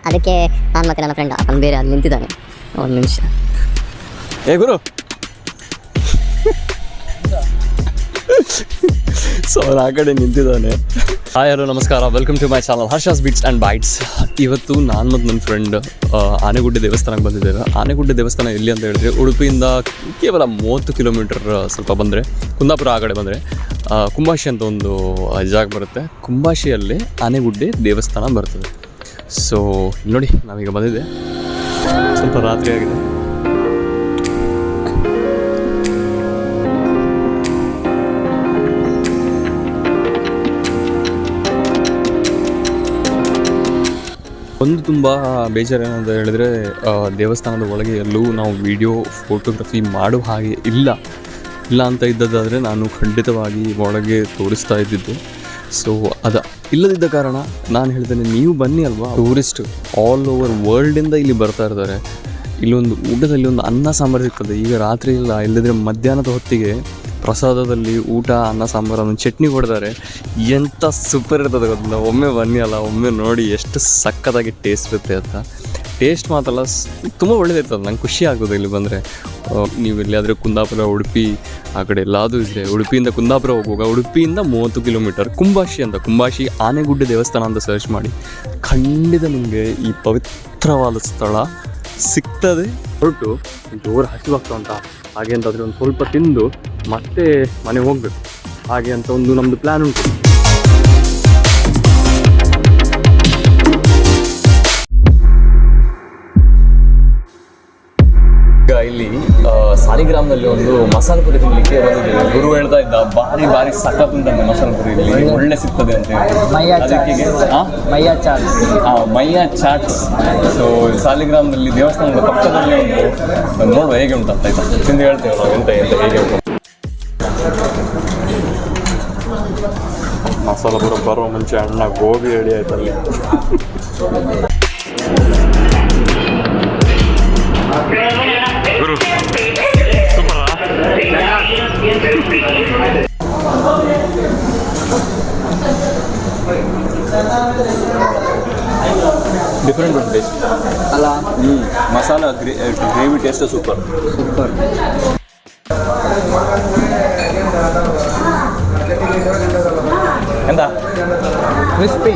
ಅದಕ್ಕೆ ನಾನು ಮತ್ತೆ ನನ್ನ ಫ್ರೆಂಡ್ ಅವನು ಬೇರೆ ಅಲ್ಲಿ ನಿಂತಿದ್ದಾನೆ. ಒಂದು ನಿಮಿಷ. ಏ ಗುರು ಸೊ ಅವ್ರು ಆ ಕಡೆ ನಿಂತಿದ್ದಾನೆ. ಹಾಯ್ ಹಲೋ ನಮಸ್ಕಾರ, welcome to my channel Harsha's beats and bites. ಇವತ್ತು ನಾನು ಮತ್ತು ನನ್ನ ಫ್ರೆಂಡ್ ಆನೆಗುಡ್ಡೆ ದೇವಸ್ಥಾನಕ್ಕೆ ಬಂದಿದ್ದೇವೆ. ಆನೆಗುಡ್ಡೆ ದೇವಸ್ಥಾನ ಎಲ್ಲಿ ಅಂತ ಹೇಳಿದ್ರೆ ಉಡುಪಿಯಿಂದ ಕೇವಲ 30 ಕಿಲೋಮೀಟರ್ ಸ್ವಲ್ಪ ಬಂದರೆ, ಕುಂದಾಪುರ ಆ ಕಡೆ ಬಂದರೆ ಕುಂಬಾಶಿ ಅಂತ ಒಂದು ಜಾಗ ಬರುತ್ತೆ. ಕುಂಬಾಶಿಯಲ್ಲಿ ಆನೆಗುಡ್ಡೆ ದೇವಸ್ಥಾನ ಬರ್ತದೆ. ಸೊ ನೋಡಿ ನಾವೀಗ ಬಂದಿದ್ದೆ, ಸ್ವಲ್ಪ ರಾತ್ರಿ ಆಗಿದೆ. ಒಂದು ತುಂಬ ಬೇಜಾರೇನಂತ ಹೇಳಿದ್ರೆ ದೇವಸ್ಥಾನದ ಒಳಗೆ ಎಲ್ಲೂ ನಾವು ವಿಡಿಯೋ ಫೋಟೋಗ್ರಫಿ ಮಾಡೋ ಹಾಗೆ ಇಲ್ಲ ಅಂತ ಇದ್ದದ್ದಾದರೆ ನಾನು ಖಂಡಿತವಾಗಿ ಒಳಗೆ ತೋರಿಸ್ತಾ ಇದ್ದಿದ್ದು. ಸೊ ಇಲ್ಲದಿದ್ದ ಕಾರಣ ನಾನು ಹೇಳ್ತೇನೆ, ನೀವು ಬನ್ನಿ ಅಲ್ವಾ. ಟೂರಿಸ್ಟ್ ಆಲ್ ಓವರ್ ವರ್ಲ್ಡಿಂದ ಇಲ್ಲಿ ಬರ್ತಾ ಇರ್ತಾರೆ. ಇಲ್ಲೊಂದು ಊಟದಲ್ಲಿ ಒಂದು ಅನ್ನ ಸಾಂಬಾರು ಸಿಗ್ತದೆ. ಈಗ ರಾತ್ರಿ ಇಲ್ಲ, ಇಲ್ಲದಿದ್ದರೆ ಮಧ್ಯಾಹ್ನದ ಹೊತ್ತಿಗೆ ಪ್ರಸಾದದಲ್ಲಿ ಊಟ, ಅನ್ನ ಸಾಂಬಾರನ್ನು ಚಟ್ನಿ ಕೊಡ್ತಾರೆ. ಎಂಥ ಸೂಪರ್ ಇರ್ತದೆ ಗೊತ್ತಿಲ್ಲ. ಒಮ್ಮೆ ಬನ್ನಿ ಅಲ್ಲ, ಒಮ್ಮೆ ನೋಡಿ ಎಷ್ಟು ಸಕ್ಕತ್ತಾಗಿ ಟೇಸ್ಟ್ ಇರುತ್ತೆ ಅಂತ. ಟೇಸ್ಟ್ ಮಾತ್ರಲ್ಲ, ತುಂಬ ಒಳ್ಳೆದಿರ್ತದೆ. ನಂಗೆ ಖುಷಿ ಆಗೋದು ಇಲ್ಲಿ ಬಂದರೆ. ನೀವು ಎಲ್ಲಿಯಾದರೆ ಕುಂದಾಪುರ, ಉಡುಪಿ ಆ ಕಡೆ ಎಲ್ಲಾದರೂ ಇದ್ದರೆ ಉಡುಪಿಯಿಂದ ಕುಂದಾಪುರ ಹೋಗುವಾಗ ಉಡುಪಿಯಿಂದ 30 ಕಿಲೋಮೀಟರ್ ಕುಂಬಾಶಿ ಆನೆಗುಡ್ಡೆ ದೇವಸ್ಥಾನ ಅಂತ ಸರ್ಚ್ ಮಾಡಿ, ಖಂಡಿತ ನಿಮಗೆ ಈ ಪವಿತ್ರವಾದ ಸ್ಥಳ ಸಿಗ್ತದೆ. ಹೊರಟು ಜೋರು ಹಸಿವಾಗ್ತಾ ಅಂತ ಹಾಗೆ ಅಂತಾದರೆ ಒಂದು ಸ್ವಲ್ಪ ತಿಂದು ಮತ್ತೆ ಮನೆಗೆ ಹೋಗಬೇಕು ಹಾಗೆ ಅಂತ ಒಂದು ನಮ್ಮದು ಪ್ಲ್ಯಾನ್ ಉಂಟು. ಈಗ ಇಲ್ಲಿ ಸಾಲಿಗ್ರಾಮದಲ್ಲಿ ಒಂದು ಮಸಾಲೆ ಪುರಿ ತಿನ್ನಲಿಕ್ಕೆ ಬಂದಿದ್ದೇವೆ. ಗುರು ಹೇಳ್ತಾ ಇದ್ದ ಭಾರಿ ಸಖತ್ ಉಂಟಂತೆ ಮಸಾಲೆ ಪುರಿ, ಇಲ್ಲಿ ಒಳ್ಳೆ ಸಿಗ್ತದೆ ಅಂತ ಹೇಳಿ. ಮಯ್ಯ ಚಾಟ್ಸ್. ಸೊ ಸಾಲಿಗ್ರಾಮದಲ್ಲಿ ದೇವಸ್ಥಾನದ ಪಕ್ಕದಲ್ಲಿ ಒಂದು ನೋಡುವ ಹೇಗೆ ಉಂಟಂತ. ಆಯ್ತಾ, ತಿಂದು ಹೇಳ್ತೇವೆ ನಾವು ಎಂತ ಹೇಗೆ ಉಂಟು. ಮಸಾಲೆ ಪುರ ಬರೋ ಮುಂಚೆ ಅಣ್ಣ ಗೋಬಿ ರೆಡಿ ಆಯ್ತಲ್ಲಿ. ಗುರು ಡಿಫ್ರೆಂಟ್ ಉಂಟು ಟೇಸ್ಟ್ ಅಲ್ಲ. Masala gravy taste super. ಎಂತ ಕ್ರಿಸ್ಪಿ.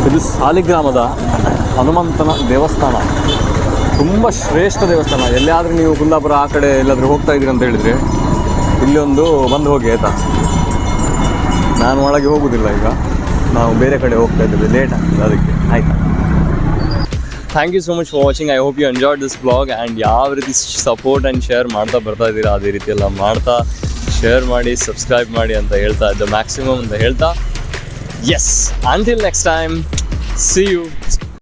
ಇದು ಸಾಲಿಗ್ರಾಮದ ಹನುಮಂತನ ದೇವಸ್ಥಾನ. ತುಂಬ ಶ್ರೇಷ್ಠ ದೇವಸ್ಥಾನ. ಎಲ್ಲಿಯಾದರೂ ನೀವು ಕುಂದಾಪುರ ಆ ಕಡೆ ಎಲ್ಲಾದರೂ ಹೋಗ್ತಾ ಇದ್ದೀರಿ ಅಂತ ಹೇಳಿದರೆ ಇಲ್ಲಿ ಒಂದು ಬಂದು ಹೋಗಿ ಆಯಿತಾ. ನಾನು ಒಳಗೆ ಹೋಗೋದಿಲ್ಲ, ಈಗ ನಾವು ಬೇರೆ ಕಡೆ ಹೋಗ್ತಾ ಇದ್ದೇವೆ, ಲೇಟ್ ಆಗ್ತದೆ ಅದಕ್ಕೆ. ಆಯಿತಾ, thank you so much for watching. I hope you enjoyed this blog. And ಯಾವ ರೀತಿ ಸಪೋರ್ಟ್ ಆ್ಯಂಡ್ ಶೇರ್ ಮಾಡ್ತಾ ಬರ್ತಾ ಇದ್ದೀರಾ ಅದೇ ರೀತಿ ಎಲ್ಲ ಮಾಡ್ತಾ ಶೇರ್ ಮಾಡಿ, ಸಬ್ಸ್ಕ್ರೈಬ್ ಮಾಡಿ ಅಂತ ಹೇಳ್ತಾ ಇದ್ದ ಮ್ಯಾಕ್ಸಿಮಮ್ ಅಂತ ಹೇಳ್ತಾ, yes, until next time, see you.